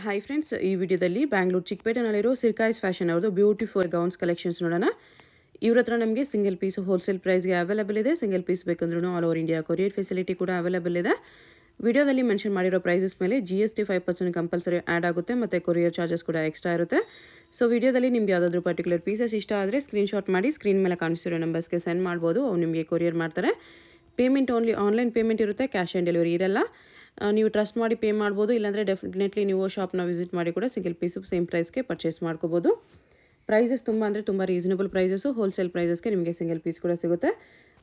Hi friends, ಈ ವಿಡಿಯೋದಲ್ಲಿ ಬ್ಯಾಂಗ್ಳೂರು ಚಿಕ್ಕಪೇಟೆನಲ್ಲಿರೋ ಸಿರ್ಕಾಯ್ಸ್ ಫ್ಯಾಷನ್ ಅವ್ರದ್ದು ಬ್ಯೂಟಿಫುಲ್ ಗೌನ್ಸ್ ಕಲೆಕ್ಷನ್ಸ್ ನೋಡೋಣ. ಇವ್ರ ಹತ್ರ ನಮಗೆ ಸಿಂಗಲ್ ಪೀಸ್ ಹೋಲ್ಸೇಲ್ ಪ್ರೈಸ್ಗೆ ಅವೈಲೇಬಲ್ ಇದೆ. ಸಿಂಗಲ್ ಪೀಸ್ ಬೇಕಂದ್ರೂ all over India courier facility ಕೂಡ ಅವೈಲೇಬಲ್ ಇದೆ. ವಿಡಿಯೋದಲ್ಲಿ ಮೆನ್ಷನ್ ಮಾಡಿರೋ ಪ್ರೈಸಸ್ ಮೇಲೆ GST 5% ಕಂಪಲ್ಸರಿ ಆ್ಯಡ್ ಆಗುತ್ತೆ ಮತ್ತು ಕೊರಿಯರ್ ಚಾರ್ಜಸ್ ಕೂಡ ಎಕ್ಸ್ಟ್ರಾ ಇರುತ್ತೆ. ಸೊ ವಿಡಿಯೋದಲ್ಲಿ ನಿಮ್ಗೆ ಯಾವುದಾದ್ರೂ ಪರ್ಟಿಕ್ಯುಲರ್ ಪೀಸಸ್ ಇಷ್ಟ ಆದರೆ ಸ್ಕ್ರೀನ್ಶಾಟ್ ಮಾಡಿ ಸ್ಕ್ರೀನ್ ಮೇಲೆ ಕಾಣಿಸಿರೋ ನಂಬರ್ಸ್ಗೆ ಸೆಂಡ್ ಮಾಡ್ಬೋದು. ಅವ್ರು ನಿಮಗೆ ಕೊರಿಯರ್ ಮಾಡ್ತಾರೆ. ಪೇಮೆಂಟ್ ಓನ್ಲಿ ಆನ್ಲೈನ್ ಪೇಮೆಂಟ್ ಇರುತ್ತೆ, ಕ್ಯಾಶ್ ಆನ್ ಡೆಲಿವರಿ ಇರಲ್ಲ. ನೀವು ಟ್ರಸ್ಟ್ ಮಾಡಿ ಪೇ ಮಾಡ್ಬೋದು, ಇಲ್ಲಾಂದರೆ ಡೆಫಿನೆಟ್ಲಿ ನೀವು ಶಾಪ್ನ ವಿಸಿಟ್ ಮಾಡಿ ಕೂಡ ಸಿಂಗಲ್ ಪೀಸು ಸೇಮ್ ಪ್ರೈಸ್ಗೆ ಪರ್ಚೇಸ್ ಮಾಡ್ಕೋಬೋದು. ಪ್ರೈಸಸ್ ತುಂಬ ರೀಸನಬಲ್ ಪ್ರೈಸಸ್ಸು, ಹೋಲ್ಸೇಲ್ ಪ್ರೈಸಸ್ಗೆ ನಿಮಗೆ ಸಿಂಗಲ್ ಪೀಸ್ ಕೂಡ ಸಿಗುತ್ತೆ.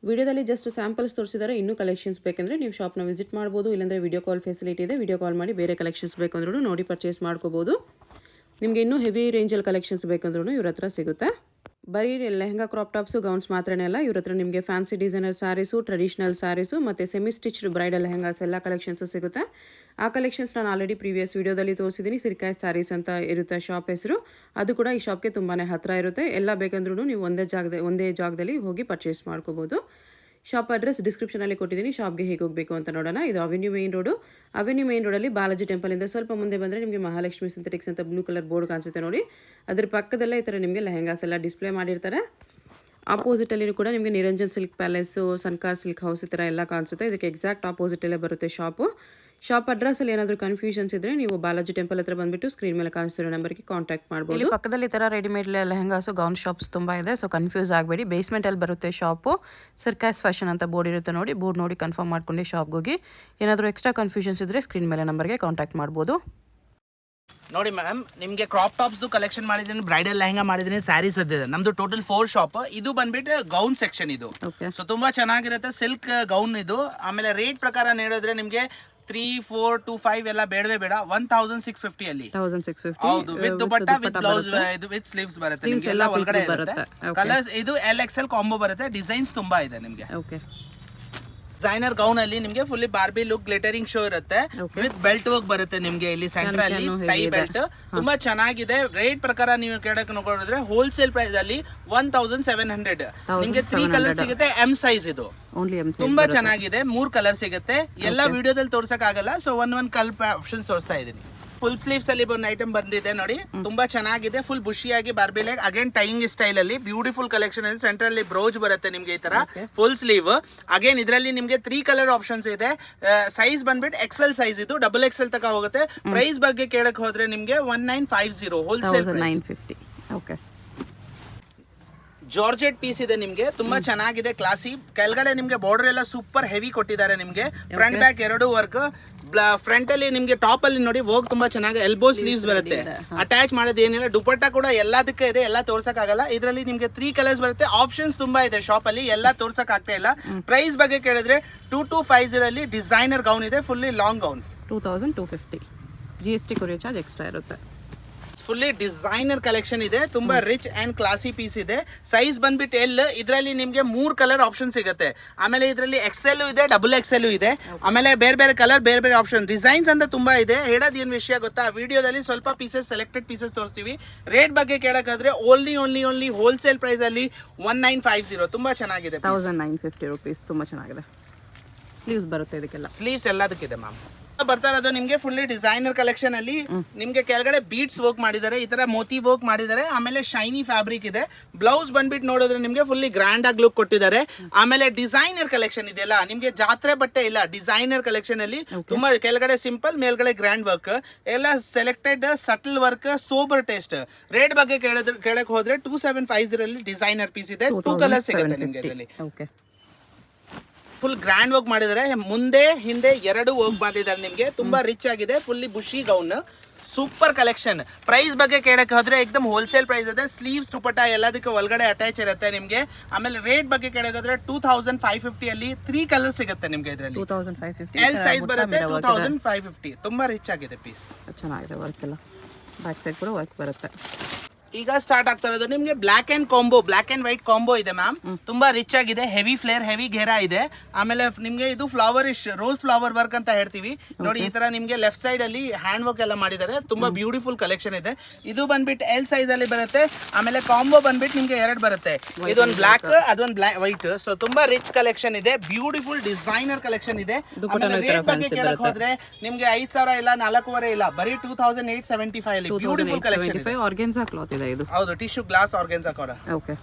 ವಿಡಿಯೋದಲ್ಲಿ ಜಸ್ಟ್ ಸ್ಯಾಂಪಲ್ಸ್ ತೋರಿಸಿದ್ದಾರೆ. ಇನ್ನೂ ಕಲೆಕ್ಷನ್ಸ್ ಬೇಕೆಂದರೆ ನೀವು ಶಾಪ್ನ ವಿಸಿಟ್ ಮಾಡ್ಬೋದು, ಇಲ್ಲಾಂದರೆ ವಿಡಿಯೋ ಕಾಲ್ ಫೆಸಿಲಿಟಿ ಇದೆ. ವಿಡಿಯೋ ಕಾಲ್ ಮಾಡಿ ಬೇರೆ ಕಲೆಕ್ಷನ್ಸ್ ಬೇಕಂದ್ರೂ ನೋಡಿ ಪರ್ಚೇಸ್ ಮಾಡ್ಕೋಬೋದು. ನಿಮಗೆ ಇನ್ನೂ ಹೆವಿ ರೇಂಜಲ್ಲಿ ಕಲೆಕ್ಷನ್ಸ್ ಬೇಕಂದ್ರೂ ಇವ್ರ ಹತ್ರ ಸಿಗುತ್ತೆ. ಬರೀ ಲೆಹಂಗಾ ಕ್ರಾಪ್ ಟಾಪ್ಸು ಗೌನ್ಸ್ ಮಾತ್ರನೇ ಅಲ್ಲ, ಇವ್ರ ಹತ್ರ ನಿಮಗೆ fancy designer saris, traditional saris ಮತ್ತು ಸೆಮಿ ಸ್ಟಿಚ್ಡ್ ಬ್ರೈಡಲ್ ಲೆಹಂಗಾಸ್ ಎಲ್ಲ ಕಲೆಕ್ಷನ್ಸು ಸಿಗುತ್ತೆ. ಆ ಕಲೆಕ್ಷನ್ಸ್ ನಾನು ಆಲ್ರೆಡಿ ಪ್ರೀವಿಯಸ್ ವಿಡಿಯೋದಲ್ಲಿ ತೋರಿಸಿದ್ದೀನಿ. ಸಿರ್ಕಾಯ್ ಸ್ಯಾರೀಸ್ ಅಂತ ಇರುತ್ತೆ ಶಾಪ್ ಹೆಸರು. ಅದು ಕೂಡ ಈ ಶಾಪ್ಗೆ ತುಂಬಾ ಹತ್ತಿರ ಇರುತ್ತೆ. ಎಲ್ಲ ಬೇಕಂದ್ರೂ ನೀವು ಒಂದೇ ಜಾಗದಲ್ಲಿ ಹೋಗಿ ಪರ್ಚೇಸ್ ಮಾಡ್ಕೋಬೋದು. ಶಾಪ್ ಅಡ್ರೆಸ್ ಡಿಸ್ಕ್ರಿಪ್ಷನಲ್ಲಿ ಕೊಟ್ಟಿದ್ದೀನಿ. ಶಾಪ್ಗೆ ಹೇಗೆ ಹೋಗಬೇಕು ಅಂತ ನೋಡೋಣ. ಇದು avenue main road. Avenue main ರೋಡಲ್ಲಿ ಬಾಲಾಜಿ ಟೆಂಪಲಿಂದ ಸ್ವಲ್ಪ ಮುಂದೆ ಬಂದರೆ ನಿಮಗೆ ಮಹಾಲಕ್ಷ್ಮಿ ಸಿಂಥೆಟಿಕ್ಸ್ ಅಂತ ಬ್ಲೂ ಕಲರ್ ಬೋರ್ಡ್ ಕಾಣಿಸುತ್ತೆ ನೋಡಿ. ಅದ್ರ ಪಕ್ಕದಲ್ಲೇ ಈ ಥರ ನಿಮಗೆ ಲೆಹಂಗಾಸ್ ಎಲ್ಲ ಡಿಸ್ಪ್ಲೇ ಮಾಡಿರ್ತಾರೆ. ಆಪೋಸಿಟಲ್ಲಿ ಕೂಡ ನಿಮಗೆ Niranjan silk palace, Sankar silk house ಈ ಥರ ಎಲ್ಲ ಕಾಣಿಸುತ್ತೆ. ಇದಕ್ಕೆ ಎಕ್ಸಾಕ್ಟ್ ಆಪೋಸಿಟಲ್ಲೇ ಬರುತ್ತೆ ಶಾಪು. ಶಾಪ್ ಅಡ್ರೆಸ್ಸಲ್ಲಿ ಏನಾದರೂ ಕನ್ಫ್ಯೂಷನ್ಸ್ ಇದ್ದರೆ ನೀವು ಬಾಲಾಜಿ ಟೆಂಪಲ್ ಹತ್ರ ಬಂದುಬಿಟ್ಟು ಸ್ಕ್ರೀನ್ ಮೇಲೆ ಕಾಣಿಸ್ತಿರೋ ನಂಬರ್ಗೆ ಕಾಂಟ್ಯಾಕ್ಟ್ ಮಾಡ್ಬೋದು. ಇಲ್ಲಿ ಪಕ್ಕದಲ್ಲಿ ಈ ಥರ ರೆಡಿಮೇಡ್ ಲೆಹಂಗಾಸು ಗೌನ್ ಶಾಪ್ಸ್ ತುಂಬ ಇದೆ. ಸೊ ಕನ್ಫ್ಯೂಸ್ ಆಗಬೇಡಿ. ಬೇಸ್ಮೆಂಟಲ್ಲಿ ಬರುತ್ತೆ ಶಾಪು. ಸಿರ್ಕಾಯ್ಸ್ ಫ್ಯಾಷನ್ ಅಂತ ಬೋರ್ಡ್ ಇರುತ್ತೆ ನೋಡಿ. ಬೋರ್ಡ್ ನೋಡಿ ಕನ್ಫರ್ಮ್ ಮಾಡ್ಕೊಂಡು ಶಾಪ್ಗೆ ಹೋಗಿ. ಏನಾದರೂ ಎಕ್ಸ್ಟ್ರಾ ಕನ್ಫ್ಯೂಷನ್ಸ್ ಇದ್ದರೆ ಸ್ಕ್ರೀನ್ ಮೇಲೆ ನಂಬರ್ಗೆ ಕಾಂಟ್ಯಾಕ್ಟ್ ಮಾಡ್ಬೋದು. ನೋಡಿ ಮ್ಯಾಮ್, ನಿಮಗೆ ಕ್ರಾಪ್ ಟಾಪ್ಸ್ ಕಲೆಕ್ಷನ್ ಮಾಡಿದ್ದೀನಿ, ಬ್ರೈಡಲ್ ಲೆಹಂಗಾ ಮಾಡಿದ್ದೀನಿ, ಸ್ಯಾರೀಸ್ ಇದೆ. ನಮ್ದು ಟೋಟಲ್ 4 ಶಾಪ್. ಇದು ಬಂದ್ಬಿಟ್ಟು ಗೌನ್ ಸೆಕ್ಷನ್ ಇದು. ಸೊ ತುಂಬಾ ಚೆನ್ನಾಗಿರುತ್ತೆ. ಸಿಲ್ಕ್ ಗೌನ್ ಇದು. ಆಮೇಲೆ ರೇಟ್ ಪ್ರಕಾರ ನೋಡಿದ್ರೆ ನಿಮಗೆ 3, 4 to 5 ಎಲ್ಲ ಬೇಡವೇ ಬೇಡ. 1650 ಅಲ್ಲಿ. 1650 ಹೌದು, ವಿತ್ ದುಪಟ್ಟಾ, ವಿತ್ ಬ್ಲೌಸ್, ಇದು ವಿತ್ ಸ್ಲೀವ್ಸ್ ಬರುತ್ತೆ. ನಿಮಗೆ ಎಲ್ಲ ಒಳಗಡೆ ಇರುತ್ತೆ. ಕಲರ್ಸ್ ಇದು LXL ಕಾಂಬೋ ಬರುತ್ತೆ. ಡಿಸೈನ್ಸ್ ತುಂಬಾ ಇದೆ ನಿಮಗೆ. ಡಿಸೈನರ್ ಗೌನ್ ಅಲ್ಲಿ ನಿಮಗೆ fully Barbie look glittering show ಇರುತ್ತೆ. ವಿತ್ ಬೆಲ್ಟ್ ವರ್ಕ್ ಬರುತ್ತೆ ನಿಮಗೆ. ಇಲ್ಲಿ ಸೆಂಟರ್ ಅಲ್ಲಿ ಟೈ ಬೆಲ್ಟ್ ತುಂಬಾ ಚೆನ್ನಾಗಿದೆ. ರೇಟ್ ಪ್ರಕಾರ ನೀವು ಕೇಳಕ್ ನೋಡಿದ್ರೆ ಹೋಲ್ಸೇಲ್ ಪ್ರೈಸ್ ಅಲ್ಲಿ 1700. ನಿಮ್ಗೆ 3 ಕಲರ್ ಸಿಗುತ್ತೆ. M ಸೈಜ್ ಇದು ತುಂಬಾ ಚೆನ್ನಾಗಿದೆ. 3 ಕಲರ್ ಸಿಗುತ್ತೆ. ಎಲ್ಲ ವಿಡಿಯೋದಲ್ಲಿ ತೋರ್ಸಕ್ ಆಗಲ್ಲ. ಸೊ ಒಂದ್ ಕಲರ್ ಆಪ್ಷನ್ ತೋರಿಸ್ತಾ ಇದೀನಿ. ಫುಲ್ ಸ್ಲೀವ್ಸ್ ಅಲ್ಲಿ ಒಂದು ಐಟಮ್ ಬಂದಿದೆ ನೋಡಿ. ತುಂಬಾ ಚೆನ್ನಾಗಿದೆ. ಫುಲ್ ಬುಷಿಯಾಗಿ Barbie leg again tying style ಅಲ್ಲಿ ಬ್ಯೂಟಿಫುಲ್ ಕಲೆಕ್ಷನ್ ಇದೆ. ಸೆಂಟರ್ ಅಲ್ಲಿ ಬ್ರೋಚ್ ಬರುತ್ತೆ ನಿಮ್ಗೆ ಈ ತರ ಫುಲ್ ಸ್ಲೀವ್. ಅಗೇನ್ ಇದರಲ್ಲಿ ನಿಮ್ಗೆ 3 ಕಲರ್ ಆಪ್ಷನ್ಸ್ ಇದೆ. ಸೈಜ್ ಬಂದ್ಬಿಟ್ಟು XL ಸೈಜ್ ಇದು. XXL ತಕ ಹೋಗುತ್ತೆ. ಪ್ರೈಸ್ ಬಗ್ಗೆ ಕೇಳಕ್ ಹೋದ್ರೆ ನಿಮ್ಗೆ 1950 ಹೋಲ್ಸೇಲ್ 950. ಓಕೆ. ಜಾರ್ಜೆಟ್ ಪೀಸ್ ಇದೆ ನಿಮ್ಗೆ. ತುಂಬಾ ಚೆನ್ನಾಗಿದೆ, ಕ್ಲಾಸಿ. ಕೆಳಗಡೆ ನಿಮ್ಗೆ ಬಾರ್ಡರ್ ಎಲ್ಲ ಸೂಪರ್ ಹೆವಿ ಕೊಟ್ಟಿದ್ದಾರೆ ನಿಮ್ಗೆ. ಫ್ರಂಟ್ ಬ್ಯಾಕ್ ಎರಡು ವರ್ಕ್. ಫ್ರಂಟ್ ಅಲ್ಲಿ ನಿಮ್ಗೆ ಟಾಪ್ ಅಲ್ಲಿ ನೋಡಿ ವರ್ಕ್ ತುಂಬಾ ಚೆನ್ನಾಗಿ ಎಲ್ಬೋ ಸ್ಲೀವ್ಸ್ ಬರುತ್ತೆ. ಅಟ್ಯಾಚ್ ಮಾಡೋದು ಏನಿಲ್ಲ. ದುಪಟ್ಟ ಕೂಡ ಎಲ್ಲದಕ್ಕೆ ಇದೆ. ಎಲ್ಲ ತೋರ್ಸಕ್ ಆಗಲ್ಲ. ಇದರಲ್ಲಿ ನಿಮ್ಗೆ 3 ಕಲರ್ಸ್ ಬರುತ್ತೆ. ಆಪ್ಷನ್ಸ್ ತುಂಬಾ ಇದೆ ಶಾಪ್ ಅಲ್ಲಿ. ಎಲ್ಲ ತೋರ್ಸಕ್ ಆಗ್ತಾ ಇಲ್ಲ. ಪ್ರೈಸ್ ಬಗ್ಗೆ ಕೇಳಿದ್ರೆ 2250 ಅಲ್ಲಿ ಡಿಸೈನರ್ ಗೌನ್ ಇದೆ. Fully long gown 2250. GST courier charge extra ಇರುತ್ತೆ. ಫುಲ್ಲಿ ಡಿಸೈನರ್ ಕಲೆಕ್ಷನ್ ಇದೆ. ತುಂಬಾ ರಿಚ್ ಅಂಡ್ ಕ್ಲಾಸಿ ಪೀಸ್ ಇದೆ. ಸೈಜ್ ಬಂದ್ಬಿಟ್ಟು L. ಇದರಲ್ಲಿ ನಿಮ್ಗೆ 3 ಕಲರ್ ಆಪ್ಷನ್ ಸಿಗುತ್ತೆ. ಆಮೇಲೆ ಇದರಲ್ಲಿ XL ಇದೆ, XXL ಇದೆ. ಆಮೇಲೆ ಬೇರೆ ಬೇರೆ ಕಲರ್, ಬೇರೆ ಬೇರೆ ಆಪ್ಷನ್. ಡಿಸೈನ್ಸ್ ಅಂತ ತುಂಬಾ ಇದೆ. ಹೇಳೋದು ಏನ್ ವಿಷಯ ಗೊತ್ತಾ, ವಿಡಿಯೋದಲ್ಲಿ ಸ್ವಲ್ಪ ಪೀಸಸ್, ಸೆಲೆಕ್ಟೆಡ್ ಪೀಸಸ್ ತೋರಿಸ್ತೀವಿ. ರೇಟ್ ಬಗ್ಗೆ ಕೇಳಕ್ಕಾದ್ರೆ ಓನ್ಲಿ ಹೋಲ್ಸೇಲ್ ಪ್ರೈಸ್ ಅಲ್ಲಿ 1950. ತುಂಬಾ ಚೆನ್ನಾಗಿದೆ. 1950 rupees. ತುಂಬಾ ಚೆನ್ನಾಗಿದೆ. ಸ್ಲೀವ್ಸ್ ಬರುತ್ತೆ ಇದಕ್ಕೆಲ್ಲ. ಸ್ಲೀವ್ಸ್ ಎಲ್ಲದಕ್ಕಿದೆ ಮ್ಯಾಮ್. ಬರ್ತಾ ಇರೋದು ನಿಮ್ಗೆ ಫುಲ್ಲಿ ಡಿಸೈನರ್ ಕಲೆಕ್ಷನ್ ಅಲ್ಲಿ ನಿಮ್ಗೆ ಕೆಳಗಡೆ ಬೀಡ್ಸ್ ವರ್ಕ್ ಮಾಡಿದ್ದಾರೆ. ಈ ತರ ಮೋತಿ ವರ್ಕ್ ಮಾಡಿದ್ದಾರೆ. ಆಮೇಲೆ ಶೈನಿ ಫ್ಯಾಬ್ರಿಕ್ ಇದೆ. ಬ್ಲೌಸ್ ಬಂದ್ಬಿಟ್ಟು ನೋಡಿದ್ರೆ ನಿಮ್ಗೆ ಫುಲ್ಲಿ ಗ್ರ್ಯಾಂಡ್ ಆಗಿ ಲುಕ್ ಕೊಟ್ಟಿದ್ದಾರೆ. ಆಮೇಲೆ ಡಿಸೈನರ್ ಕಲೆಕ್ಷನ್ ಇದೆಯಲ್ಲ ನಿಮ್ಗೆ ಜಾತ್ರೆ ಬಟ್ಟೆ ಇಲ್ಲ. ಡಿಸೈನರ್ ಕಲೆಕ್ಷನ್ ಅಲ್ಲಿ ತುಂಬಾ ಕೆಳಗಡೆ ಸಿಂಪಲ್, ಮೇಲ್ಗಡೆ ಗ್ರ್ಯಾಂಡ್ ವರ್ಕ್. ಎಲ್ಲ selected subtle work, sober taste. Rate ಬಗ್ಗೆ ಕೇಳಕ್ ಹೋದ್ರೆ 2750 ಅಲ್ಲಿ ಡಿಸೈನರ್ ಪೀಸ್ ಇದೆ. 2 ಕಲರ್ ಸಿಗುತ್ತೆ ನಿಮ್ಗೆ ಇದರಲ್ಲಿ. ಫುಲ್ ಗ್ರ್ಯಾಂಡ್ ವರ್ಕ್ ಮಾಡಿದ್ದಾರೆ. ಮುಂದೆ ಹಿಂದೆ 2 ವರ್ಕ್ ಮಾಡಿದ್ದಾರೆ ನಿಮ್ಗೆ. ತುಂಬಾ ರಿಚ್ ಆಗಿದೆ. Fully bushy gown. Super collection. Price ಬಗ್ಗೆ ಕೇಳಕ್ಕೆ ಹೋದ್ರೆ ಎಕ್ದಮ್ ಹೋಲ್ಸೇಲ್ ಪ್ರೈಸ್ ಇದೆ. ಸ್ಲೀವ್ಸ್ ದುಪಟ್ಟ ಎಲ್ಲದಕ್ಕೆ ಒಳಗಡೆ ಅಟ್ಯಾಚ್ ಇರುತ್ತೆ ನಿಮ್ಗೆ. ಆಮೇಲೆ ರೇಟ್ ಬಗ್ಗೆ ಕೇಳಕ್ಕೆ 2550 ಅಲ್ಲಿ 3 ಕಲರ್ ಸಿಗುತ್ತೆ ನಿಮ್ಗೆ. ಇದರಲ್ಲಿ 2550 L ಸೈಜ್ ಬರುತ್ತೆ. 2550. ತುಂಬಾ ರಿಚ್ ಆಗಿದೆ ಪೀಸ್. ಚೆನ್ನಾಗಿದೆ. ವರ್ಕ್ ಎಲ್ಲ ಬ್ಯಾಕ್ ಸೈಡ್ ಕೂಡ ವರ್ಕ್ ಬರುತ್ತೆ. ಈಗ ಸ್ಟಾರ್ಟ್ ಆಗ್ತಾ ಇರೋದು ನಿಮ್ಗೆ ಬ್ಲಾಕ್ ಅಂಡ್ ವೈಟ್ ಕಾಂಬೋ ಇದೆ ಮ್ಯಾಮ್. ತುಂಬಾ ರಿಚ್ ಆಗಿದೆ, ಹೆವಿ ಫ್ಲೇರ್, ಹೆವಿ ಘೇರಾ ಇದೆ. ಆಮೇಲೆ ನಿಮ್ಗೆ ಇದು ಫ್ಲವರಿಶ್ ರೋಸ್ ಫ್ಲವರ್ ವರ್ಕ್ ಅಂತ ಹೇಳ್ತೀವಿ ನೋಡಿ. ಈ ತರ ನಿಮ್ಗೆ ಲೆಫ್ಟ್ ಸೈಡ್ ಅಲ್ಲಿ ಹ್ಯಾಂಡ್ ವರ್ಕ್ ಎಲ್ಲ ಮಾಡಿದ್ದಾರೆ. ತುಂಬಾ ಬ್ಯೂಟಿಫುಲ್ ಕಲೆಕ್ಷನ್ ಇದೆ. ಇದು ಬಂದ್ಬಿಟ್ಟು ಎಲ್ ಸೈಜ್ ಅಲ್ಲಿ ಬರುತ್ತೆ. ಆಮೇಲೆ ಕಾಂಬೋ ಬಂದ್ಬಿಟ್ಟು ನಿಮ್ಗೆ 2 ಬರುತ್ತೆ. ಇದೊಂದು ಬ್ಲಾಕ್, ಅದೊಂದು ವೈಟ್. ಸೊ ತುಂಬಾ ರಿಚ್ ಕಲೆಕ್ಷನ್ ಇದೆ, ಬ್ಯೂಟಿಫುಲ್ ಡಿಸೈನರ್ ಕಲೆಕ್ಷನ್ ಇದೆ. ಆಮೇಲೆ ರೇಟ್ ಬಗ್ಗೆ ಕೇಳಕ್ ಹೋದ್ರೆ ನಿಮ್ಗೆ 5,000 ಇಲ್ಲ, 4,500 ಇಲ್ಲ, ಬರೀ 2,875 ಅಲ್ಲಿ ಬ್ಯೂಟಿಫುಲ್ ಕಲೆಕ್ಷನ್ ಇದೆ. ಆರ್ಗೆನ್ಸಾ ಕ್ಲಾತ್ ಇದೆ ಇದು. ಹೌದು, ಟಿಶ್ಯೂ ಗ್ಲಾಸ್ ಆರ್ಗೆನ್ಸಾ ಕೋರ. ಓಕೆ,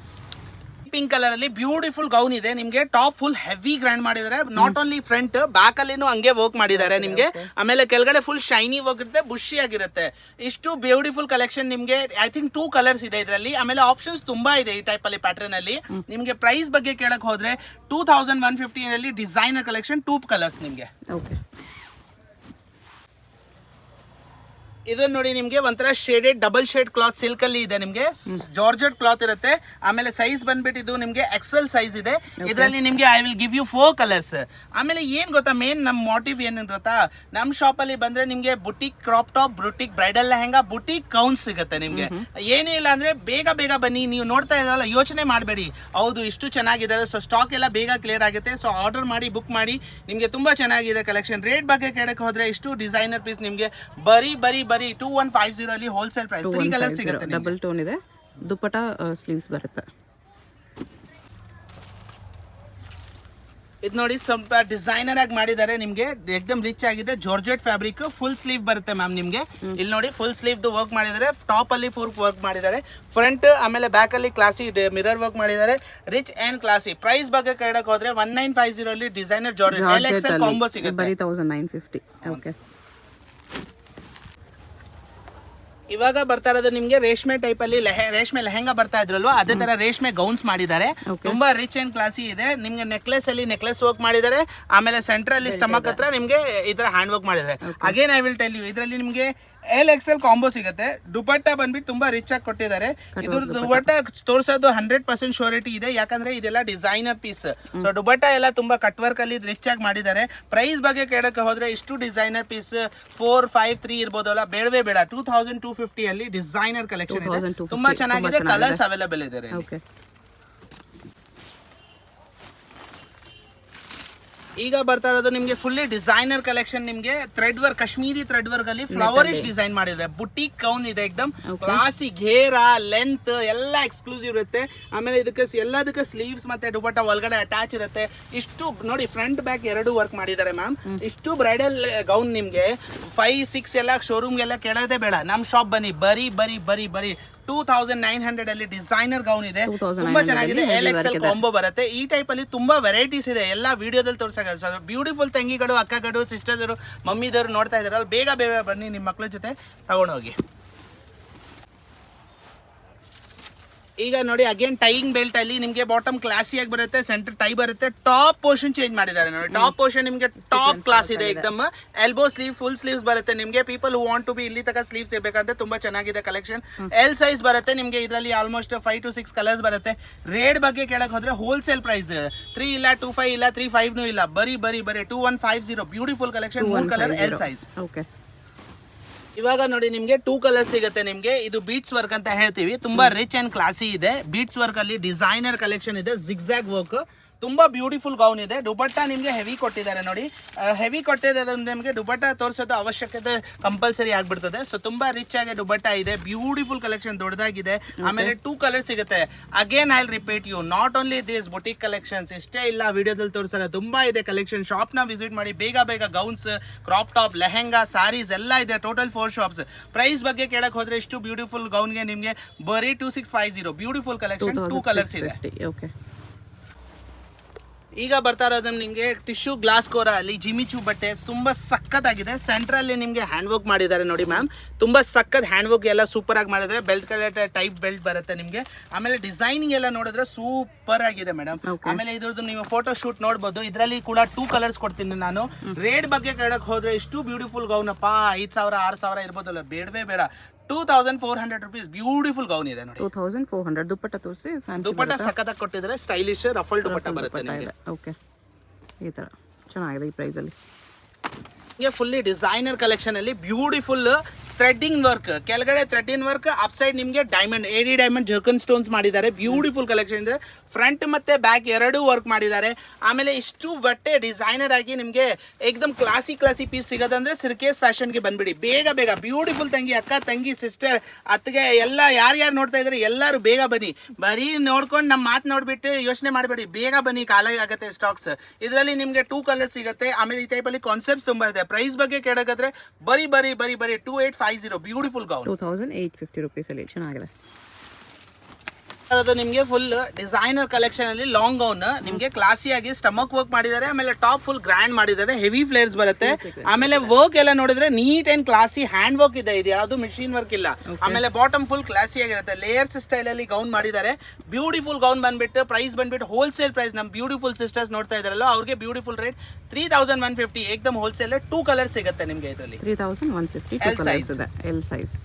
ಪಿಂಕ್ ಕಲರ್ ಅಲ್ಲಿ ಬ್ಯೂಟಿಫುಲ್ ಗೌನ್ ಇದೆ ನಿಮ್ಗೆ. ಟಾಪ್ ಫುಲ್ ಹೆವಿ ಗ್ರ್ಯಾಂಡ್ ಮಾಡಿದ್ದಾರೆ. ನಾಟ್ ಓನ್ಲಿ ಫ್ರಂಟ್, ಬ್ಯಾಕ್ ಅಲ್ಲಿನೂ ಹಂಗೆ ವರ್ಕ್ ಮಾಡಿದ್ದಾರೆ ನಿಮ್ಗೆ. ಆಮೇಲೆ ಕೆಳಗಡೆ ಫುಲ್ ಶೈನಿ ವರ್ಕ್ ಇರುತ್ತೆ, ಬುಷಿ ಆಗಿರುತ್ತೆ. ಇಷ್ಟು ಬ್ಯೂಟಿಫುಲ್ ಕಲೆಕ್ಷನ್ ನಿಮ್ಗೆ. ಐ ಥಿಂಕ್ 2 ಕಲರ್ಸ್ ಇದೆ ಇದರಲ್ಲಿ. ಆಮೇಲೆ ಆಪ್ಷನ್ಸ್ ತುಂಬಾ ಇದೆ ಈ ಟೈಪ್ ಅಲ್ಲಿ ಪ್ಯಾಟರ್ನ್ ಅಲ್ಲಿ. ನಿಮ್ಗೆ ಪ್ರೈಸ್ ಬಗ್ಗೆ ಕೇಳಕ್ ಹೋದ್ರೆ 2,150 ಅಲ್ಲಿ ಡಿಸೈನರ್ ಕಲೆಕ್ಷನ್ 2 ಕಲರ್ಸ್ ನಿಮ್ಗೆ. ಓಕೆ, ಇದನ್ನ ನೋಡಿ ನಿಮ್ಗೆ ಒಂಥರ shaded double shade cloth silk ಅಲ್ಲಿ ಇದೆ ನಿಮ್ಗೆ. ಜಾರ್ಜೆಟ್ ಕ್ಲಾತ್ ಇರುತ್ತೆ. ಆಮೇಲೆ ಸೈಜ್ ಬಂದ್ಬಿಟ್ಟು ಇದು ನಿಮ್ಗೆ ಎಕ್ಸೆಲ್ ಸೈಜ್ ಇದೆ. ಇದರಲ್ಲಿ ನಿಮ್ಗೆ I will give you 4 colours. ಆಮೇಲೆ ಏನ್ ಗೊತ್ತಾ, ಮೇನ್ ನಮ್ ಮೋಟಿವ್ ಏನ್ ಗೊತ್ತಾ, ನಮ್ ಶಾಪ್ ಅಲ್ಲಿ ಬಂದ್ರೆ ನಿಮ್ಗೆ boutique crop top, boutique bridal lehenga, boutique gowns ಸಿಗುತ್ತೆ ನಿಮ್ಗೆ. ಏನೇ ಇಲ್ಲ ಅಂದ್ರೆ ಬೇಗ ಬನ್ನಿ. ನೀವು ನೋಡ್ತಾ ಇರಲ್ಲ, ಯೋಚನೆ ಮಾಡಬೇಡಿ, ಹೌದು ಇಷ್ಟು ಚೆನ್ನಾಗಿದೆ, ಸೊ ಸ್ಟಾಕ್ ಎಲ್ಲ ಬೇಗ ಕ್ಲಿಯರ್ ಆಗುತ್ತೆ. ಸೊ ಆರ್ಡರ್ ಮಾಡಿ, ಬುಕ್ ಮಾಡಿ. ನಿಮ್ಗೆ ತುಂಬಾ ಚೆನ್ನಾಗಿದೆ ಕಲೆಕ್ಷನ್. ರೇಟ್ ಬಗ್ಗೆ ಕೇಳಕ್ ಹೋದ್ರೆ ಇಷ್ಟು ಡಿಸೈನರ್ ಪೀಸ್ ನಿಮ್ಗೆ ಬರೀ 2150 ಅಲ್ಲಿ ಹೋಲ್ಸೇಲ್ ಪ್ರೈಸ್. 3 ಕಲರ್ ಸಿಗುತ್ತೆ. ಡಬಲ್ ಟೋನ್ ಇದೆ, ದುಪ್ಪಟ್ಟ ಸ್ಲೀವ್ಸ್ ಬರುತ್ತೆ. ಇದು ನೋಡಿ ಸ್ವಲ್ಪ ಡಿಸೈನರ್ ಆಗಿ ಮಾಡಿದ್ದಾರೆ ನಿಮ್ಗೆ. ಎಕ್ದಮ್ ರಿಚ್ ಆಗಿದೆ. ಜಾರ್ಜೆಟ್ ಫ್ಯಾಬ್ರಿಕ್, ಫುಲ್ ಸ್ಲೀವ್ ಬರುತ್ತೆ ಮ್ಯಾಮ್ ನಿಮ್ಗೆ. ಇಲ್ಲಿ ನೋಡಿ ಫುಲ್ ಸ್ಲೀವ್ ವರ್ಕ್ ಮಾಡಿದ್ದಾರೆ. ಟಾಪ್ ಅಲ್ಲಿ ಫುಲ್ ವರ್ಕ್ ಮಾಡಿದ್ದಾರೆ. ಫ್ರಂಟ್ ಆಮೇಲೆ ಬ್ಯಾಕ್ ಅಲ್ಲಿ ಕ್ಲಾಸಿ ಮಿರರ್ ವರ್ಕ್ ಮಾಡಿದ್ದಾರೆ. Rich and classy. ಪ್ರೈಸ್ ಬಗ್ಗೆ ಕೇಳಕ್ ಹೋದ್ರೆ 1950 ಅಲ್ಲಿ ಡಿಸೈನರ್ ಜಾರ್ಜೆಟ್ LXL ಕಾಂಬೋ ಸಿಗುತ್ತೆ. ಬರೀ 1950. ಓಕೆ, ಇವಾಗ ಬರ್ತಾ ಇರೋದು ನಿಮ್ಗೆ ರೇಷ್ಮೆ ಟೈಪ್ ಅಲ್ಲಿ ರೇಷ್ಮೆ ಲೆಹಂಗಾ ಬರ್ತಾ ಇದ್ರಲ್ವಾ, ಅದೇ ತರ ರೇಷ್ಮೆ ಗೌನ್ಸ್ ಮಾಡಿದ್ದಾರೆ. ತುಂಬಾ ರಿಚ್ ಅಂಡ್ ಕ್ಲಾಸಿ ಇದೆ. ನಿಮ್ಗೆ ನೆಕ್ಲೆಸ್ ಅಲ್ಲಿ ನೆಕ್ಲೆಸ್ ವರ್ಕ್ ಮಾಡಿದ್ದಾರೆ. ಆಮೇಲೆ ಸೆಂಟರ್ ಅಲ್ಲಿ ಸ್ಟಮಕ್ ಹತ್ರ ನಿಮ್ಗೆ ಈ ತರ ಹ್ಯಾಂಡ್ ವರ್ಕ್ ಮಾಡಿದ್ದಾರೆ. Again I will tell you, ಇದರಲ್ಲಿ ನಿಮ್ಗೆ LXL ಕಾಂಬೋ ಸಿಗುತ್ತೆ. ದುಪಟ್ಟ ಬಂದ್ಬಿಟ್ಟು ತುಂಬಾ ರಿಚ್ ಆಗಿ ಕೊಟ್ಟಿದ್ದಾರೆ. ಇದ್ರ ದುಪಟ್ಟ ತೋರಿಸೋದು 100% ಶ್ಯೂರಿಟಿ ಇದೆ, ಯಾಕಂದ್ರೆ ಇದೆಲ್ಲ ಡಿಸೈನರ್ ಪೀಸ್. ಸೊ ದುಪಟ್ಟ ಎಲ್ಲ ತುಂಬಾ ಕಟ್ ವರ್ಕ್ ಅಲ್ಲಿ ರಿಚ್ ಆಗಿ ಮಾಡಿದ್ದಾರೆ. ಪ್ರೈಸ್ ಬಗ್ಗೆ ಕೇಳಕ್ಕೆ ಹೋದ್ರೆ ಇಷ್ಟು ಡಿಸೈನರ್ ಪೀಸ್ 453 ಇರ್ಬೋದಲ್ಲ, ಬೇಡವೇ ಬೇಡ. 2250 ಅಲ್ಲಿ ಡಿಸೈನರ್ ಕಲೆಕ್ಷನ್ ಇದೆ. ತುಂಬಾ ಚೆನ್ನಾಗಿದೆ. ಕಲರ್ಸ್ ಅವೈಲೇಬಲ್ ಇದೆ. ಈಗ ಬರ್ತಾ ಇರೋದು ನಿಮ್ಗೆ ಫುಲ್ಲಿ ಡಿಸೈನರ್ ಕಲೆಕ್ಷನ್. ನಿಮ್ಗೆ thread work, Kashmiri thread work ಅಲ್ಲಿ ಫ್ಲವರಿಶ್ ಡಿಸೈನ್ ಮಾಡಿದ್ರೆ ಬುಟಿಕ್ ಗೌನ್ ಇದೆ. ಎಕ್ದಮ್ ಕ್ಲಾಸಿ, ಘೇರಾ, ಲೆಂತ್ ಎಲ್ಲ ಎಕ್ಸ್ಕ್ಲೂಸಿವ್ ಇರುತ್ತೆ. ಆಮೇಲೆ ಎಲ್ಲದಕ್ಕೆ ಸ್ಲೀವ್ಸ್ ಮತ್ತೆ ದುಪಟ್ಟ ಒಳಗಡೆ ಅಟ್ಯಾಚ್ ಇರುತ್ತೆ. ಇಷ್ಟು ನೋಡಿ ಫ್ರಂಟ್ ಬ್ಯಾಕ್ 2 ವರ್ಕ್ ಮಾಡಿದ್ದಾರೆ ಮ್ಯಾಮ್. ಇಷ್ಟು ಬ್ರೈಡಲ್ ಗೌನ್ ನಿಮ್ಗೆ 5-6 ಎಲ್ಲ ಶೋರೂಮ್ಗೆಲ್ಲ ಕೇಳೋದೇ ಬೇಡ. ನಮ್ ಶಾಪ್ ಬನ್ನಿ, ಬರೀ 2,900 ಅಲ್ಲಿ ಡಿಸೈನರ್ ಗೌನ್ ಇದೆ. ತುಂಬಾ ಚೆನ್ನಾಗಿದೆ. LXL ಕಾಂಬೋ ಬರುತ್ತೆ. ಈ ಟೈಪ್ ಅಲ್ಲಿ ತುಂಬಾ ವೆರೈಟೀಸ್ ಇದೆ. ಎಲ್ಲ ವಿಡಿಯೋದಲ್ಲಿ ತೋರ್ಸಕ್ಕೆ ಬ್ಯೂಟಿಫುಲ್ ತಂಗಿಗಳು, ಅಕ್ಕಗಳು, ಸಿಸ್ಟರ್ಸ್, ಮಮ್ಮಿದವರು ನೋಡ್ತಾ ಇದಾರಲ್ಲ, ಬೇಗ ಬನ್ನಿ, ನಿಮ್ಮ ಮಕ್ಳ ಜೊತೆ ತಗೊಂಡೋಗಿ. ಈಗ ನೋಡಿ ಅಗೇನ್ ಟೈಯಿಂಗ್ ಬೆಲ್ಟ್ ಅಲ್ಲಿ ನಿಮ್ಗೆ ಬಾಟಮ್ ಕ್ಲಾಸಿಯಾಗಿ ಬರುತ್ತೆ, ಸೆಂಟರ್ ಟೈ ಬರುತ್ತೆ. ಟಾಪ್ ಪೋರ್ಷನ್ ಚೇಂಜ್ ಮಾಡಿದ್ದಾರೆ ನೋಡಿ. ಟಾಪ್ ಪೋರ್ಷನ್ ನಿಮ್ಗೆ ಟಾಪ್ ಕ್ಲಾಸ್ ಇದೆ. ಎಕ್ದಮ್ ಎಲ್ಬೋ ಸ್ಲೀವ್, ಫುಲ್ ಸ್ಲೀವ್ಸ್ ಬರುತ್ತೆ ನಿಮ್ಗೆ. People who want to be ಇಲ್ಲಿ ತನಕ ಸ್ಲೀವ್ಸ್ ಇರ್ಬೇಕಂದ್ರೆ ತುಂಬಾ ಚೆನ್ನಾಗಿದೆ ಕಲೆಕ್ಷನ್. L ಸೈಜ್ ಬರುತ್ತೆ ನಿಮ್ಗೆ. ಇದರಲ್ಲಿ ಆಲ್ಮೋಸ್ಟ್ 5 to 6 ಕಲರ್ಸ್ ಬರುತ್ತೆ. ರೇಟ್ ಬಗ್ಗೆ ಕೇಳಕ್ ಹೋದ್ರೆ ಹೋಲ್ಸೇಲ್ ಪ್ರೈಸ್ 3 ಇಲ್ಲ, 25 ಇಲ್ಲ, 35 ಇಲ್ಲ, ಬರೀ 2150. Beautiful collection. 3 colour, L size. Okay, ಇವಾಗ ನೋಡಿ ನಿಮ್ಗೆ 2 ಕಲರ್ ಸಿಗುತ್ತೆ ನಿಮ್ಗೆ. ಇದು ಬೀಟ್ಸ್ ವರ್ಕ್ ಅಂತ ಹೇಳ್ತೀವಿ. ತುಂಬಾ ರಿಚ್ ಅಂಡ್ ಕ್ಲಾಸಿ ಇದೆ. ಬೀಟ್ಸ್ ವರ್ಕ್ ಅಲ್ಲಿ ಡಿಸೈನರ್ ಕಲೆಕ್ಷನ್ ಇದೆ. ಜಿಗ್ಜಾಗ್ ವರ್ಕ್, ತುಂಬಾ ಬ್ಯೂಟಿಫುಲ್ ಗೌನ್ ಇದೆ. ದುಪಟ್ಟ ನಿಮ್ಗೆ ಹೆವಿ ಕೊಟ್ಟಿದ್ದಾರೆ ನೋಡಿ. ಹೆವಿ ಕೊಟ್ಟಿದ್ದಾರೆ ನಿಮ್ಗೆ ದುಪಟ್ಟ ತೋರಿಸೋದು ಅವಶ್ಯಕತೆ ಕಂಪಲ್ಸರಿ ಆಗ್ಬಿಡ್ತದೆ. ಸೊ ತುಂಬಾ ರಿಚ್ ಆಗಿ ದುಪಟ್ಟ ಇದೆ. ಬ್ಯೂಟಿಫುಲ್ ಕಲೆಕ್ಷನ್, ದೊಡ್ಡದಾಗಿದೆ. ಆಮೇಲೆ 2 ಕಲರ್ ಸಿಗುತ್ತೆ. Again I repeat you, not only this boutique collections ಇಷ್ಟೇ ಇಲ್ಲ, ವಿಡಿಯೋದಲ್ಲಿ ತೋರಿಸಲ್ಲ, ತುಂಬಾ ಇದೆ ಕಲೆಕ್ಷನ್. ಶಾಪ್ ನ ವಿಸಿಟ್ ಮಾಡಿ. ಬೇಗ gowns, crop top, lehenga, saris ಎಲ್ಲ ಇದೆ. Total 4 shops. ಪ್ರೈಸ್ ಬಗ್ಗೆ ಕೇಳಕ್ ಹೋದ್ರೆ ಇಷ್ಟು ಬ್ಯೂಟಿಫುಲ್ ಗೌನ್ಗೆ ನಿಮ್ಗೆ ಬರೀ 2650. Beautiful collection. 2 ಕಲರ್ಸ್ ಇದೆ. ಓಕೆ, ಈಗ ಬರ್ತಾ ಇರೋದು ನಿಮಗೆ ಟಿಶ್ಯೂ ಗ್ಲಾಸ್ ಕೋರ ಅಲ್ಲಿ ಜಿಮಿಚು ಬಟ್ಟೆ. ತುಂಬಾ ಸಕ್ಕತ್ತಾಗಿದೆ. ಸೆಂಟ್ರಲ್ಲಿ ನಿಮಗೆ ಹ್ಯಾಂಡ್ ವರ್ಕ್ ಮಾಡಿದ್ದಾರೆ ನೋಡಿ ಮ್ಯಾಮ್. ತುಂಬಾ ಸಕ್ಕತ್ ಹ್ಯಾಂಡ್ ವರ್ಕ್ ಎಲ್ಲ ಸೂಪರ್ ಆಗಿ ಮಾಡಿದ್ದಾರೆ. ಬೆಲ್ಟ್ ಕಲರ್ ಟೈಪ್ ಬೆಲ್ಟ್ ಬರುತ್ತೆ ನಿಮಗೆ. ಆಮೇಲೆ ಡಿಸೈನಿಂಗ್ ಎಲ್ಲ ನೋಡಿದ್ರೆ ಸೂಪರ್ ಆಗಿದೆ ಮೇಡಮ್. ಆಮೇಲೆ ಇದ್ರದ್ದು ನೀವು ಫೋಟೋ ಶೂಟ್ ನೋಡ್ಬೋದು. ಇದರಲ್ಲಿ ಕೂಡ 2 ಕಲರ್ಸ್ ಕೊಡ್ತೀನಿ ನಾನು. ರೇಟ್ ಬಗ್ಗೆ ಕೇಳಕ್ ಹೋದ್ರೆ ಇಷ್ಟು ಬ್ಯೂಟಿಫುಲ್ ಗೌನ್ ಅಪ್ಪ 5,000 6,000 ಇರ್ಬೋದಲ್ಲ, ಬೇಡವೇ ಬೇಡ. 2,400 rupees ಬ್ಯೂಟಿಫುಲ್ ಗೌನ್ ಇದೆ ನೋಡಿ. 2,400. ದುಪ್ಪಟ್ಟ ತೋರಿಸಿ. ದುಪ್ಪಟ್ಟ ಸಕ್ಕತ್ತಾಗಿ ಕೊಟ್ಟಿದ್ದಾರೆ. ಸ್ಟೈಲಿಶ್ ರಫಲ್ ದುಪ್ಪಟ್ಟ ಬರುತ್ತೆ ನಿಮಗೆ. ಓಕೆ, ಈ ತರ ಚೆನ್ನಾಗಿದೆ ಈ ಪ್ರೈಸ್ ಅಲ್ಲಿ. ಫುಲ್ಲಿ ಡಿಸೈನರ್ ಕಲೆಕ್ಷನ್ ಅಲ್ಲಿ ಬ್ಯೂಟಿಫುಲ್ ಥ್ರೆಡ್ಡಿಂಗ್ ವರ್ಕ್, ಕೆಳಗಡೆ ಥ್ರೆಡ್ಡಿಂಗ್ ವರ್ಕ್, ಅಪ್ ಸೈಡ್ ನಿಮಗೆ ಡೈಮಂಡ್ AD ಡೈಮಂಡ್ ಜರ್ಕನ್ ಸ್ಟೋನ್ಸ್ ಮಾಡಿದ್ದಾರೆ. ಬ್ಯೂಟಿಫುಲ್ ಕಲೆಕ್ಷನ್ ಇದೆ. ಫ್ರಂಟ್ ಮತ್ತೆ ಬ್ಯಾಕ್ ಎರಡೂ ವರ್ಕ್ ಮಾಡಿದ್ದಾರೆ. ಆಮೇಲೆ ಇಷ್ಟು ಬಟ್ಟೆ ಡಿಸೈನರ್ ಆಗಿ ನಿಮಗೆ ಏಕದಮ್ ಕ್ಲಾಸಿ ಪೀಸ್ ಸಿಗೋದಂದ್ರೆ ಸಿರ್ಕೇಸ್ ಫ್ಯಾಷನ್ಗೆ ಬಂದ್ಬಿಡಿ ಬೇಗ. ಬ್ಯೂಟಿಫುಲ್ ತಂಗಿ, ಅಕ್ಕ, ತಂಗಿ, ಸಿಸ್ಟರ್, ಅತ್ತಿಗೆ ಎಲ್ಲ ಯಾರ್ಯಾರು ನೋಡ್ತಾ ಇದ್ದಾರೆ ಎಲ್ಲರೂ ಬೇಗ ಬನ್ನಿ. ಬರೀ ನೋಡ್ಕೊಂಡು ನಮ್ಮ ಮಾತು ನೋಡ್ಬಿಟ್ಟು ಯೋಚನೆ ಮಾಡಬೇಡಿ, ಬೇಗ ಬನ್ನಿ, ಖಾಲಿ ಆಗುತ್ತೆ ಸ್ಟಾಕ್ಸ್. ಇದರಲ್ಲಿ ನಿಮಗೆ 2 ಕಲರ್ಸ್ ಸಿಗುತ್ತೆ. ಆಮೇಲೆ ಈ ಟೈಪಲ್ಲಿ ಕಾನ್ಸೆಪ್ಟ್ಸ್ ತುಂಬಾ ಇದೆ. ಪ್ರೈಸ್ ಬಗ್ಗೆ ಕೇಳೋದಾದ್ರೆ ಬರೀ 2850 ಬ್ಯೂಟಿಫುಲ್ ಗೌನ್ 2850 ರೂಪೀಸ್ ಅಲ್ಲಿ ಚೆನ್ನಾಗಿದೆ. ಅದು ನಿಮಗೆ ಫುಲ್ ಡಿಸೈನರ್ ಕಲೆಕ್ಷನ್ ಅಲ್ಲಿ ಲಾಂಗ್ ಗೌನ್ ನಿಮಗೆ ಕ್ಲಾಸಿ ಆಗಿ ಸ್ಟಮಕ್ ವರ್ಕ್ ಮಾಡಿದ್ದಾರೆ. ಆಮೇಲೆ ಟಾಪ್ ಫುಲ್ ಗ್ರ್ಯಾಂಡ್ ಮಾಡಿದ್ದಾರೆ. ಹೆವಿ ಫ್ಲೇರ್ಸ್ ಬರುತ್ತೆ. ಆಮೇಲೆ ವರ್ಕ್ ಎಲ್ಲ ನೋಡಿದ್ರೆ neat and classy hand work ಇದೆ. ಇದು ಯಾವುದು ಮಿಷಿನ್ ವರ್ಕ್ ಇಲ್ಲ. ಆಮೇಲೆ ಬಾಟಮ್ ಫುಲ್ ಕ್ಲಾಸಿ ಆಗಿರುತ್ತೆ. ಲೇಯರ್ಸ್ ಸ್ಟೈಲ್ ಅಲ್ಲಿ ಗೌನ್ ಮಾಡಿದ್ದಾರೆ. ಬ್ಯೂಟಿಫುಲ್ ಗೌನ್ ಬಂದ್ಬಿಟ್ಟು ಪ್ರೈಸ್ ಬಂದ್ಬಿಟ್ಟು ಹೋಲ್ಸೇಲ್ ಪ್ರೈಸ್ ನಮ್ಮ ಬ್ಯೂಟಿಫುಲ್ ಸಿಸ್ಟರ್ಸ್ ನೋಡ್ತಾ ಇದಾರಲ್ಲ ಅವ್ರಿಗೆ ಬ್ಯೂಟಿಫುಲ್ ರೇಟ್ 3150 ಏಕದಮ್ ಹೋಲ್ಸೇಲ್. 2 ಕಲರ್ ಸಿಗುತ್ತೆ ನಿಮಗೆ ಇದರಲ್ಲಿ. 3150 L size. L size.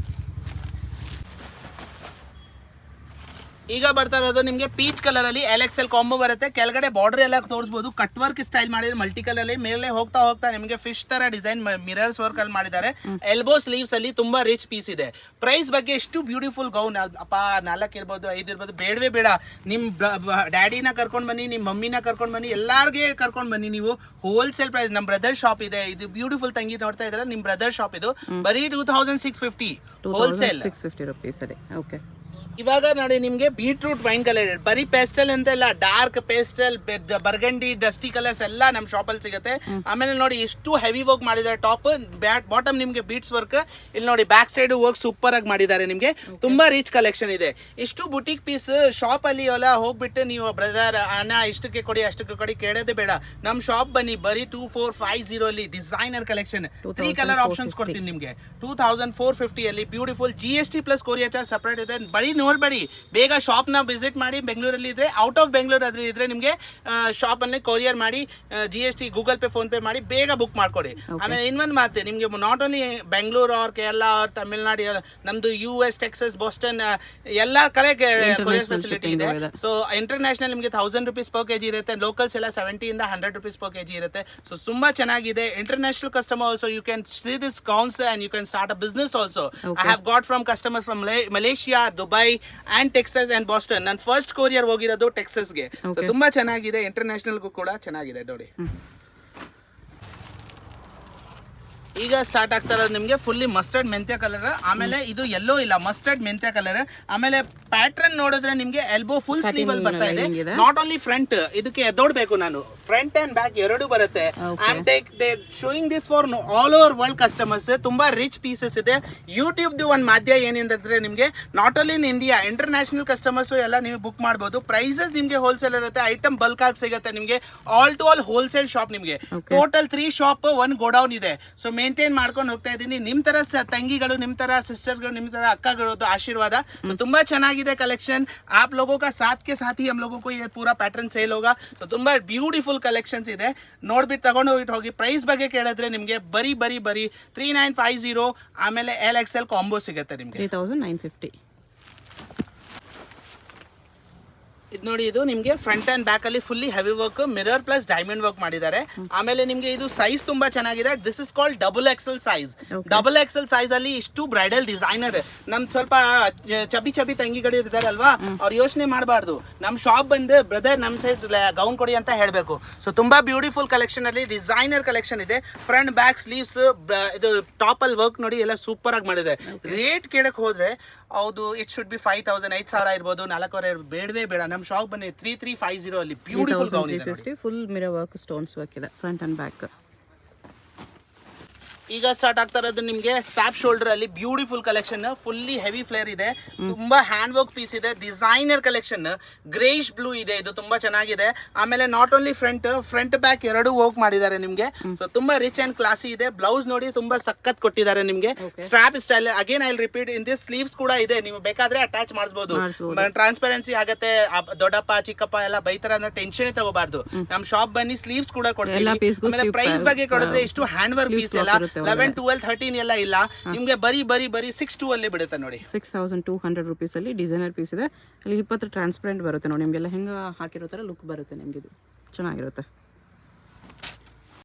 ಈಗ ಬರ್ತಾ ಇರೋದು ನಿಮಗೆ ಪೀಚ್ ಕಲರ್ ಅಲ್ಲಿ LXL ಕಾಂಬೋ ಬರುತ್ತೆ. ಕೆಳಗಡೆ ಬಾರ್ಡರ್ ಎಲ್ಲ ತೋರಿಸಬಹುದು. ಕಟ್ ವರ್ಕ್ ಸ್ಟೈಲ್ ಮಾಡಿದ್ರೆ ಮಲ್ಟಿ ಕಲರ್ ಅಲ್ಲಿ. ಮೇಲೆ ಹೋಗ್ತಾ ನಿಮಗೆ ಫಿಶ್ ತರ ಡಿಸೈನ್ ಮಿರರ್ಸ್ ವರ್ಕ್ ಅಲ್ಲಿ ಮಾಡಿದ್ದಾರೆ. ಎಲ್ಬೋ ಸ್ಲೀವ್ಸ್ ಅಲ್ಲಿ ತುಂಬಾ ರಿಚ್ ಪೀಸ್ ಇದೆ. ಪ್ರೈಸ್ ಬಗ್ಗೆ ಎಷ್ಟು ಬ್ಯೂಟಿಫುಲ್ ಗೌನ್ ಅಪ್ಪ, 4 ಇರ್ಬೋದು 5 ಇರ್ಬೋದು, ಬೇಡವೇ ಬೇಡ. ನಿಮ್ ಡ್ಯಾಡಿನ ಕರ್ಕೊಂಡ್ ಬನ್ನಿ, ನಿಮ್ ಮಮ್ಮಿನ ಕರ್ಕೊಂಡ್ ಬನ್ನಿ, ಎಲ್ಲಾರ್ಗೆ ಕರ್ಕೊಂಡ್ ಬನ್ನಿ. ನೀವು ಹೋಲ್ಸೇಲ್ ಪ್ರೈಸ್ ನಮ್ ಬ್ರದರ್ ಶಾಪ್ ಇದೆ. ಇದು ಬ್ಯೂಟಿಫುಲ್ ತಂಗಿ ನೋಡ್ತಾ ಇದ್ರೆ ನಿಮ್ ಬ್ರದರ್ ಶಾಪ್ ಇದು. ಬರೀ 2650 ಹೋಲ್ಸೇಲ್ 650 ರೂಪೀಸ್ ಅಲ್ಲಿ. ಓಕೆ, ಇವಾಗ ನೋಡಿ ನಿಮಗೆ ಬೀಟ್ರೂಟ್ ವೈನ್ ಕಲರ್ ಬರೀ ಪೇಸ್ಟಲ್ ಅಂತ ಇಲ್ಲ, ಡಾರ್ಕ್ ಪೇಸ್ಟಲ್, ಬರ್ಗಂಡಿ, ಡಸ್ಟಿ ಕಲರ್ಸ್ ಎಲ್ಲ ನಮ್ಮ ಶಾಪಲ್ಲಿ ಸಿಗುತ್ತೆ. ಆಮೇಲೆ ನೋಡಿ ಎಷ್ಟು ಹೆವಿ ವರ್ಕ್ ಮಾಡಿದ್ದಾರೆ. ಟಾಪ್ ಬಾಟಮ್ ನಿಮಗೆ ಬೀಟ್ಸ್ ವರ್ಕ್. ಇಲ್ಲಿ ನೋಡಿ ಬ್ಯಾಕ್ ಸೈಡ್ ವರ್ಕ್ ಸೂಪರ್ ಆಗಿ ಮಾಡಿದ್ದಾರೆ. ನಿಮಗೆ ತುಂಬಾ ರಿಚ್ ಕಲೆಕ್ಷನ್ ಇದೆ. ಇಷ್ಟು ಬುಟಿಕ್ ಪೀಸ್ ಶಾಪ್ ಅಲ್ಲಿ ಎಲ್ಲ ಹೋಗ್ಬಿಟ್ಟು ನೀವು ಬ್ರದರ್ ಅಣ್ಣ ಇಷ್ಟಕ್ಕೆ ಕೊಡಿ ಅಷ್ಟಕ್ಕೆ ಕೊಡಿ ಕೇಳೋದೇ ಬೇಡ. ನಮ್ಮ ಶಾಪ್ ಬನ್ನಿ. ಬರೀ 2450 ಅಲ್ಲಿ ಡಿಸೈನರ್ ಕಲೆಕ್ಷನ್ 3 ಕಲರ್ ಆಪ್ಷನ್ಸ್ ಕೊಡ್ತೀನಿ ನಿಮಗೆ. 2450 ಅಲ್ಲಿ beautiful. GST plus courier charge separate ಇದೆ. ಬರೀ ನೋಡ್ಬೇಡಿ, ಬೇಗ ಶಾಪ್ ನ ವಿಸಿಟ್ ಮಾಡಿ. ಬೆಂಗಳೂರಲ್ಲಿ ಇದ್ರೆ, ಔಟ್ ಆಫ್ ಬೆಂಗಳೂರು ಅದ್ರಲ್ಲಿ ಇದ್ರೆ ನಿಮಗೆ ಶಾಪ್ ಅಲ್ಲಿ ಕೊರಿಯರ್ ಮಾಡಿ, GST Google pay PhonePe ಮಾಡಿ ಬೇಗ ಬುಕ್ ಮಾಡ್ಕೊಡಿ. ಆಮೇಲೆ ಇನ್ನೊಂದು ಮಾತು, ನಿಮಗೆ not only Bengaluru or Kerala or Tamil Nadu, ನಮ್ದು US, ಟೆಕ್ಸಸ್, ಬೋಸ್ಟನ್ ಎಲ್ಲ ಕಡೆ ಕೊರಿಯರ್ ಫೆಸಿಲಿಟಿ ಇದೆ. ಸೊ ಇಂಟರ್ನ್ಯಾಷನಲ್ ನಿಮಗೆ 1000 ರೂಪೀಸ್ ಪರ್ ಕೆಜಿ ಇರುತ್ತೆ. ಲೋಕಲ್ಸ್ ಎಲ್ಲ 70 ಇಂದ 100 ರೂಪೀಸ್ ಪರ್ ಕೆಜಿ ಇರುತ್ತೆ. ಸೊ ತುಂಬಾ ಚೆನ್ನಾಗಿದೆ. International customer also you can see this gowns and you can start a business also. I have got from customers from Malaysia, Dubai and Texas and Boston. ನಾನು first courier ಹೋಗಿರೋದು ಟೆಕ್ಸಸ್ಗೆ. ತುಂಬಾ ಚೆನ್ನಾಗಿದೆ. ಇಂಟರ್ನ್ಯಾಷನಲ್ಗೂ ಕೂಡ ಚೆನ್ನಾಗಿದೆ ನೋಡಿ. ಈಗ ಸ್ಟಾರ್ಟ್ ಆಗ್ತಾ ಇರೋದು ನಿಮಗೆ ಫುಲ್ಲಿ ಮಸ್ಟರ್ಡ್ ಮೆಂತ್ಯ ಕಲರ್. ಆಮೇಲೆ ಇದು ಎಲ್ಲೋ ಇಲ್ಲ, ಮಸ್ಟರ್ಡ್ ಮೆಂತ್ಯ ಕಲರ್. ಆಮೇಲೆ ಪ್ಯಾಟ್ರನ್ ನೋಡಿದ್ರೆ ನಿಮಗೆ ಎಲ್ಬೋ ಫುಲ್ ಸ್ಲೀವ್ ಅಲ್ಲಿ ಬರ್ತಾ ಇದೆ. ನಾಟ್ ಓನ್ಲಿ ಫ್ರಂಟ್, ಇದಕ್ಕೆ ಎದ್ದೋಡ್ಬೇಕು ನಾನು, ಫ್ರಂಟ್ ಅಂಡ್ ಬ್ಯಾಕ್ ಎರಡು ಬರುತ್ತೆ. Showing this for all over world customers. ತುಂಬಾ ರಿಚ್ ಪೀಸಸ್ ಇದೆ. ಯೂಟ್ಯೂಬ್ ಒಂದು ಮಾಧ್ಯ ಏನಿಂದ್ರೆ ನಿಮಗೆ not only in India, international customers ಎಲ್ಲ ನೀವು ಬುಕ್ ಮಾಡಬಹುದು. ಪ್ರೈಸಸ್ ನಿಮಗೆ ಹೋಲ್ಸೇಲ್ ಇರುತ್ತೆ. ಐಟಮ್ ಬಲ್ಕ್ ಆಗಿ ಸಿಗುತ್ತೆ ನಿಮಗೆ. All to all wholesale shop ನಿಮಗೆ. ಟೋಟಲ್ 3 ಶಾಪ್ 1 ಗೋಡೌನ್ ಇದೆ. ಸೊ ಮೇಂಟೈನ್ ಮಾಡ್ಕೊಂಡು ಹೋಗ್ತಾ ಇದ್ದೀನಿ. ನಿಮ್ ತರ ತಂಗಿಗಳು, ನಿಮ್ ತರ ಸಿಸ್ಟರ್ಗಳು, ನಿಮ್ ತರ ಅಕ್ಕಗಳು ಆಶೀರ್ವಾದ. ತುಂಬಾ ಚೆನ್ನಾಗಿದೆ ಕಲೆಕ್ಷನ್. आप लोगों का साथ के साथ ही हम लोगों को ये पूरा पैटर्न सेल होगा. ಸೊ ತುಂಬಾ ಬ್ಯೂಟಿಫುಲ್ ಕಲೆಕ್ಷನ್ಸ್ ಇದೆ. ನೋಡ್ಬಿಟ್ಟು ತಗೊಂಡು ಹೋಗಿ. ಪ್ರೈಸ್ ಬಗ್ಗೆ ಕೇಳಿದ್ರೆ ನಿಮಗೆ ಬರೀ 3950. ಆಮೇಲೆ LXL ಕಾಂಬೋ ಸಿಗುತ್ತೆ ನಿಮಗೆ 3950. ಇದು ನೋಡಿ, ಇದು ನಿಮಗೆ ಫ್ರಂಟ್ ಅಂಡ್ ಬ್ಯಾಕ್ ಅಲ್ಲಿ fully heavy work, mirror plus diamond work ಮಾಡಿದ್ದಾರೆ. ಆಮೇಲೆ ನಿಮಗೆ ಇದು ಸೈಜ್ ತುಂಬಾ ಚೆನ್ನಾಗಿದೆ. This is called XXL size. XXL size ಅಲ್ಲಿ ಇಷ್ಟು ಬ್ರೈಡಲ್ ಡಿಸೈನರ್. ನಮ್ ಸ್ವಲ್ಪ ಚಬಿ ತಂಗಿಗಳು ಇರ್ತಾರೆ ಅಲ್ವಾ, ಅವ್ರು ಯೋಚನೆ ಮಾಡಬಾರ್ದು. ನಮ್ ಶಾಪ್ ಬಂದು ಬ್ರದರ್ ನಮ್ ಸೈಜ್ ಗೌನ್ ಕೊಡಿ ಅಂತ ಹೇಳ್ಬೇಕು. ಸೊ ತುಂಬಾ ಬ್ಯೂಟಿಫುಲ್ ಕಲೆಕ್ಷನ್ ಅಲ್ಲಿ ಡಿಸೈನರ್ ಕಲೆಕ್ಷನ್ ಇದೆ. ಫ್ರಂಟ್ ಬ್ಯಾಕ್ ಸ್ಲೀವ್ಸ್, ಇದು ಟಾಪ್ ಅಲ್ಲಿ ವರ್ಕ್ ನೋಡಿ ಎಲ್ಲ ಸೂಪರ್ ಆಗಿ ಮಾಡಿದೆ. ರೇಟ್ ಕೇಳಕ್ ಹೋದ್ರೆ ಹೌದು, ಇಟ್ ಶುಡ್ ಬಿ 5000 5000 ಇರ್ಬೋದು, 4000 ಇರ್ಬೋದು, ಬೇಡವೇ ಬೇಡ. ನಮ್ಮ ಶಾಪ್ ಬನ್ನಿ. 3350 ಅಲ್ಲಿ ಬ್ಯೂಟಿಫುಲ್ ಗೌನ್ ಇದೆ. Full mirror work, stones work ಇದೆ ಫ್ರಂಟ್ ಅಂಡ್ ಬ್ಯಾಕ್. ಈಗ ಸ್ಟಾರ್ಟ್ ಆಗ್ತಾ ಇರೋದು ನಿಮಗೆ ಸ್ಟ್ಯಾಪ್ ಶೋಲ್ಡರ್ ಅಲ್ಲಿ beautiful collection. Fully heavy flare ಇದೆ. ತುಂಬಾ ಹ್ಯಾಂಡ್ ವರ್ಕ್ ಪೀಸ್ ಇದೆ. Designer collection. ಗ್ರೇಷ್ ಬ್ಲೂ ಇದೆ. ಇದು ತುಂಬಾ ಚೆನ್ನಾಗಿದೆ. ಆಮೇಲೆ ನಾಟ್ ಓನ್ಲಿ ಫ್ರಂಟ್ ಬ್ಯಾಕ್ ಎರಡು ವರ್ಕ್ ಮಾಡಿದ್ದಾರೆ ನಿಮಗೆ. ಸೊ ತುಂಬಾ ರಿಚ್ ಅಂಡ್ ಕ್ಲಾಸಿ ಇದೆ. ಬ್ಲೌಸ್ ನೋಡಿ ತುಂಬಾ ಸಖತ್ ಕೊಟ್ಟಿದ್ದಾರೆ ನಿಮಗೆ. Strap style. Again I repeat, in this sleeves ಕೂಡ ಇದೆ. ನೀವು ಬೇಕಾದ್ರೆ ಅಟ್ಯಾಚ್ ಮಾಡಿಸಬಹುದು. ಟ್ರಾನ್ಸ್ಪರೆನ್ಸಿ ಆಗತ್ತೆ. ದೊಡ್ಡಪ್ಪ ಚಿಕ್ಕಪ್ಪ ಎಲ್ಲ ಬೈತಾರ ಅಂದ್ರೆ ಟೆನ್ಷನ್ ತಗೋಬಾರ್ದು. ನಮ್ ಶಾಪ್ ಬನ್ನಿ, ಸ್ಲೀವ್ಸ್ ಕೂಡ ಕೊಡ್ತೀವಿ. ಆಮೇಲೆ ಪ್ರೈಸ್ ಬಗ್ಗೆ ಕೊಡಿದ್ರೆ ಇಷ್ಟು ಹ್ಯಾಂಡ್ ವರ್ಕ್ ಪೀಸ್ ಎಲ್ಲ 11, 12, 13 ಎಲ್ಲ ಇಲ್ಲ ನಿಮ್ಗೆ. ಬರೀ 6,200 ಅಲ್ಲಿ ಬಿಡುತ್ತೆ ನೋಡಿ. 6200 ರೂಪೀಸ್ ಅಲ್ಲಿ ಡಿಸೈನರ್ ಪೀಸ್ ಇದೆ. ಅಲ್ಲಿ 20 ಟ್ರಾನ್ಸ್ಪರೆಂಟ್ ಬರುತ್ತೆ ನೋಡಿ. ನಿಮ್ಗೆಲ್ಲ ಹೆಂಗ ಹಾಕಿರೋ ತರ ಲುಕ್ ಬರುತ್ತೆ ನಿಮ್ಗೆ. ಇದು ಚೆನ್ನಾಗಿರುತ್ತೆ.